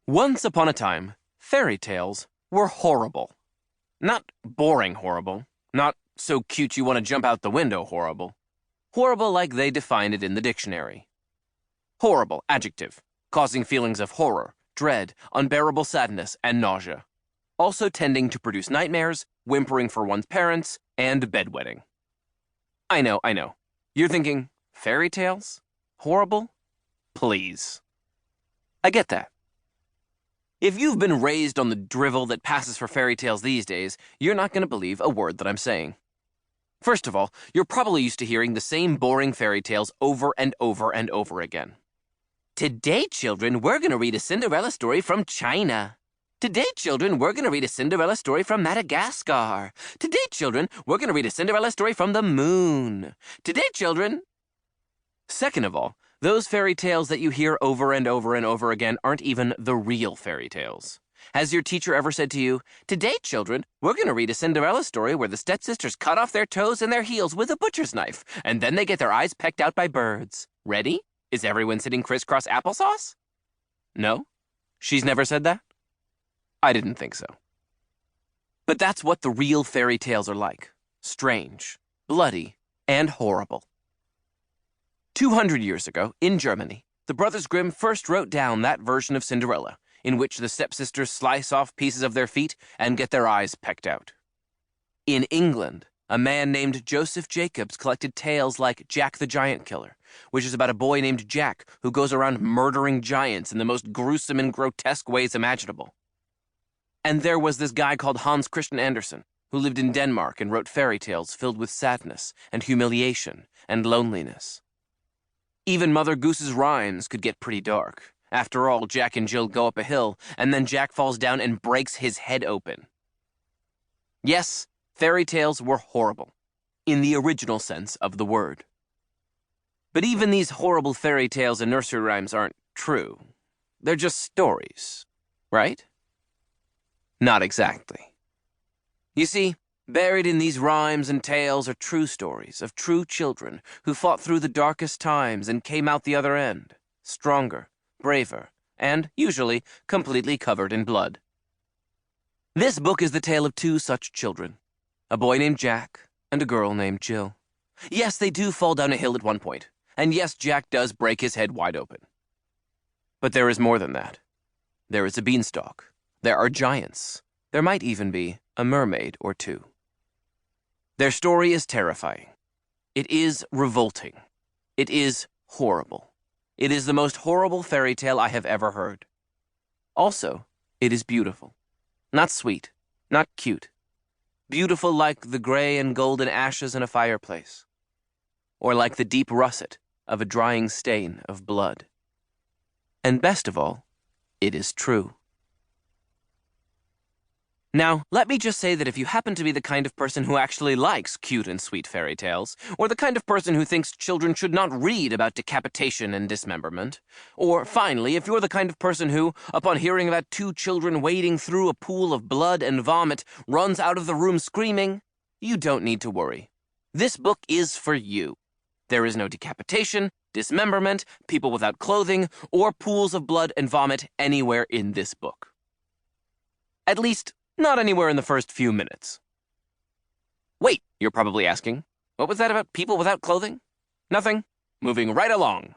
Once upon a time, fairy tales were horrible. Not boring horrible, not so cute you want to jump out the window horrible. Horrible like they defined it in the dictionary. Horrible, adjective, causing feelings of horror, dread, unbearable sadness, and nausea. Also tending to produce nightmares, whimpering for one's parents, and bedwetting. I know. You're thinking, fairy tales? Horrible? Please. I get that. If you've been raised on the drivel that passes for fairy tales these days, you're not going to believe a word that I'm saying. First of all, you're probably used to hearing the same boring fairy tales over and over and over again. Today, children, we're going to read a Cinderella story from China. Today, children, we're going to read a Cinderella story from Madagascar. Today, children, we're going to read a Cinderella story from the moon. Today, children... Second of all, those fairy tales that you hear over and over and over again aren't even the real fairy tales. Has your teacher ever said to you, "Today, children, we're going to read a Cinderella story where the stepsisters cut off their toes and their heels with a butcher's knife, and then they get their eyes pecked out by birds. Ready? Is everyone sitting crisscross applesauce?" No? She's never said that? I didn't think so. But that's what the real fairy tales are like. Strange, bloody, and horrible. 200 years ago, in Germany, the Brothers Grimm first wrote down that version of Cinderella, in which the stepsisters slice off pieces of their feet and get their eyes pecked out. In England, a man named Joseph Jacobs collected tales like Jack the Giant Killer, which is about a boy named Jack who goes around murdering giants in the most gruesome and grotesque ways imaginable. And there was this guy called Hans Christian Andersen, who lived in Denmark and wrote fairy tales filled with sadness and humiliation and loneliness. Even Mother Goose's rhymes could get pretty dark. After all, Jack and Jill go up a hill, and then Jack falls down and breaks his head open. Yes, fairy tales were horrible, in the original sense of the word. But even these horrible fairy tales and nursery rhymes aren't true. They're just stories, right? Not exactly. You see, buried in these rhymes and tales are true stories of true children who fought through the darkest times and came out the other end, stronger, braver, and, usually, completely covered in blood. This book is the tale of two such children, a boy named Jack and a girl named Jill. Yes, they do fall down a hill at one point, and yes, Jack does break his head wide open. But there is more than that. There is a beanstalk. There are giants. There might even be a mermaid or two. Their story is terrifying. It is revolting. It is horrible. It is the most horrible fairy tale I have ever heard. Also, it is beautiful. Not sweet, not cute. Beautiful like the gray and golden ashes in a fireplace. Or like the deep russet of a drying stain of blood. And best of all, it is true. Now, let me just say that if you happen to be the kind of person who actually likes cute and sweet fairy tales, or the kind of person who thinks children should not read about decapitation and dismemberment, or, finally, if you're the kind of person who, upon hearing about two children wading through a pool of blood and vomit, runs out of the room screaming, you don't need to worry. This book is for you. There is no decapitation, dismemberment, people without clothing, or pools of blood and vomit anywhere in this book. At least, not anywhere in the first few minutes. Wait, you're probably asking, what was that about people without clothing? Nothing. Moving right along.